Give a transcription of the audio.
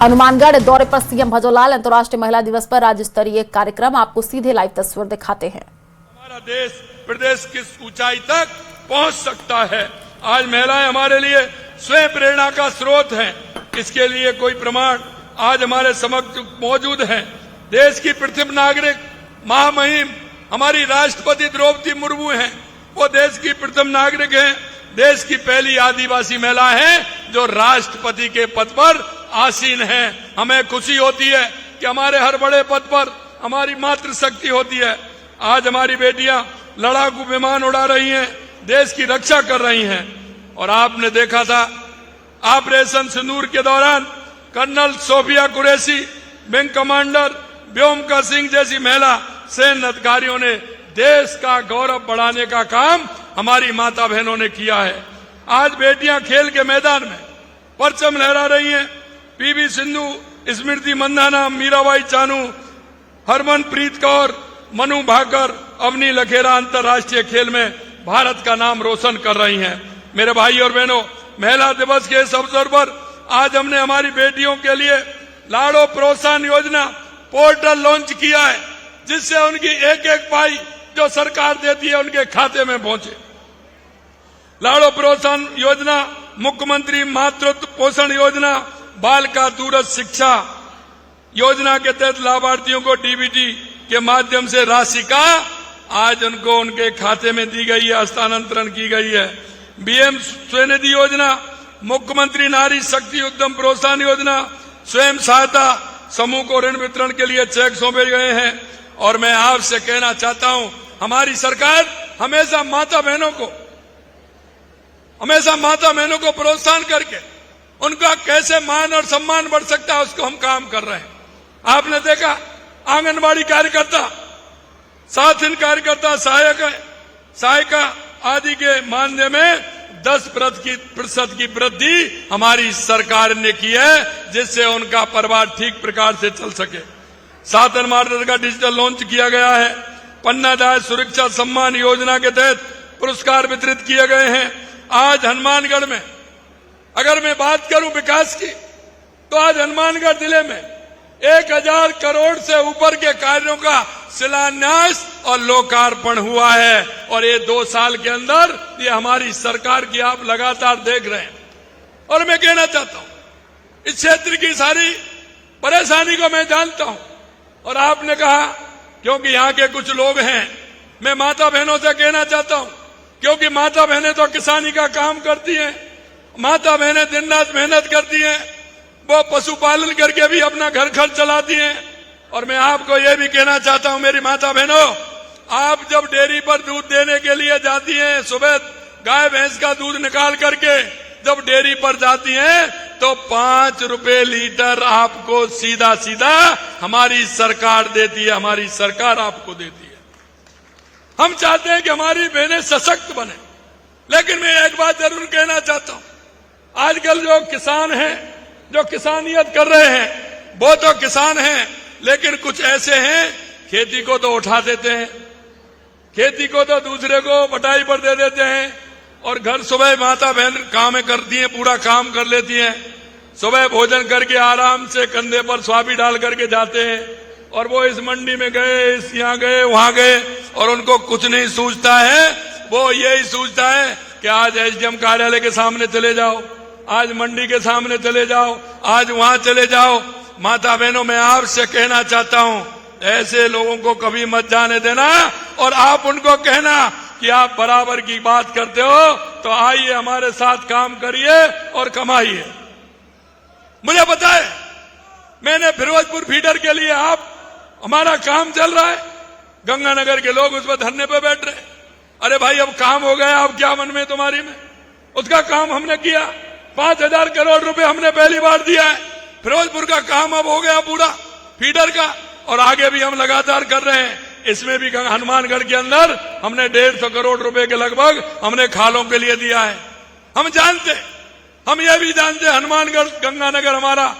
हनुमानगढ़ दौरे पर सीएम भजोलाल। अंतर्राष्ट्रीय महिला दिवस पर राज्य स्तरीय कार्यक्रम, आपको सीधे लाइव तस्वीर दिखाते हैं। हमारा देश प्रदेश किस ऊंचाई तक पहुंच सकता है। आज महिलाएं हमारे लिए स्वयं प्रेरणा का स्रोत हैं। इसके लिए कोई प्रमाण आज हमारे समक्ष मौजूद हैं। देश की प्रथम नागरिक महामहिम हमारी राष्ट्रपति द्रौपदी मुर्मू हैं। वो देश की प्रथम नागरिक हैं। देश की पहली आदिवासी महिला हैं जो राष्ट्रपति के पद पर आसीन हैं। हमें खुशी होती है कि हमारे हर बड़े पद पर हमारी मातृशक्ति होती है। आज हमारी बेटियां लड़ाकू विमान उड़ा रही हैं, देश की रक्षा कर रही हैं। और आपने देखा था ऑपरेशन सिंदूर के दौरान colonel Sofia Qureshi, wing commander Vyomika Singh जैसी महिला सैन्य अधिकारियों ने देश का गौरव बढ़ाने का काम हमारी माता बहनों ने किया है। आज बेटियां खेल के मैदान में परचम लहरा रही हैं। पीवी सिंधु, स्मृति मंदाना, मीराबाई चानू, हरमनप्रीत कौर, मनु भाकर, अवनी लखेरा अंतर्राष्ट्रीय खेल में भारत का नाम रोशन कर रही हैं। मेरे भाई और बहनों, महिला दिवस के इस अवसर पर आज हमने हमारी बेटियों के लिए लाड़ो प्रोत्साहन योजना पोर्टल लॉन्च किया है, जिससे उनकी एक एक पाई जो सरकार देती है उनके खाते में पहुंचे। लाड़ो प्रोत्साहन योजना, मुख्यमंत्री मातृत्व पोषण योजना, बाल का दूरस्थ शिक्षा योजना के तहत लाभार्थियों को डीबीटी के माध्यम से राशि का आज उनको उनके खाते में दी गई है, हस्तांतरण की गई है। बीएम स्वनिधि योजना, मुख्यमंत्री नारी शक्ति उद्यम प्रोत्साहन योजना, स्वयं सहायता समूह को ऋण वितरण के लिए चेक सौंपे गए हैं। और मैं आपसे कहना चाहता हूं, हमारी सरकार हमेशा माता बहनों को प्रोत्साहन करके उनका कैसे मान और सम्मान बढ़ सकता है उसको हम काम कर रहे हैं। आपने देखा आंगनबाड़ी कार्यकर्ता, साथिन कार्यकर्ता, सहायिका आदि के मानदेय में 10% की वृद्धि हमारी सरकार ने की है, जिससे उनका परिवार ठीक प्रकार से चल सके। साधन मार्ग का डिजिटल लॉन्च किया गया है। पन्ना दाय सुरक्षा सम्मान योजना के तहत पुरस्कार वितरित किए गए हैं। आज हनुमानगढ़ में अगर मैं बात करूं विकास की, तो आज हनुमानगढ़ जिले में 1000 करोड़ से ऊपर के कार्यों का शिलान्यास और लोकार्पण हुआ है। और ये 2 साल के अंदर ये हमारी सरकार की आप लगातार देख रहे हैं। और मैं कहना चाहता हूं, इस क्षेत्र की सारी परेशानी को मैं जानता हूं। और आपने कहा क्योंकि यहाँ के कुछ लोग हैं, मैं माता बहनों से कहना चाहता हूं, क्योंकि माता बहनें तो किसानी का काम करती हैं, माता बहनें दिन रात मेहनत करती हैं, वो पशुपालन करके भी अपना घर खर्च चलाती हैं। और मैं आपको ये भी कहना चाहता हूं, मेरी माता बहनों, आप जब डेयरी पर दूध देने के लिए जाती हैं, सुबह गाय भैंस का दूध निकाल करके जब डेयरी पर जाती हैं, तो 5 रुपए लीटर आपको सीधा सीधा हमारी सरकार देती है, हमारी सरकार आपको देती है। हम चाहते हैं कि हमारी बहनें सशक्त बने। लेकिन मैं एक बात जरूर कहना चाहता हूं, आजकल जो किसान हैं, जो किसानियत कर रहे हैं, वो तो किसान हैं, लेकिन कुछ ऐसे हैं खेती को तो उठा देते हैं, खेती को तो दूसरे को बटाई पर दे देते हैं। और घर सुबह माता बहन काम करती हैं, पूरा काम कर लेती हैं, सुबह भोजन करके आराम से कंधे पर स्वाबी डाल करके जाते हैं। और वो इस मंडी में गए, इस यहाँ गए, वहां गए, और उनको कुछ नहीं सूझता है। वो यही सूझता है कि आज एसडीएम कार्यालय के सामने चले जाओ, आज मंडी के सामने चले जाओ, आज वहां चले जाओ। माता बहनों, मैं आपसे कहना चाहता हूं, ऐसे लोगों को कभी मत जाने देना। और आप उनको कहना कि आप बराबर की बात करते हो, तो आइए हमारे साथ काम करिए और कमाइए। मुझे पता है, मैंने फिरोजपुर फीडर के लिए हमारा काम चल रहा है, गंगानगर के लोग उस पर धरने पे बैठ रहे हैं। अरे भाई, अब काम हो गया, अब क्या मन में तुम्हारी में? उसका काम हमने किया, 5000 करोड़ रुपए हमने पहली बार दिया है। फिरोजपुर का काम अब हो गया पूरा फीडर का, और आगे भी हम लगातार कर रहे हैं। इसमें भी हनुमानगढ़ के अंदर हमने 150 करोड़ रुपए के लगभग हमने खालों के लिए दिया है। हम ये भी जानते, हनुमानगढ़ गंगानगर हमारा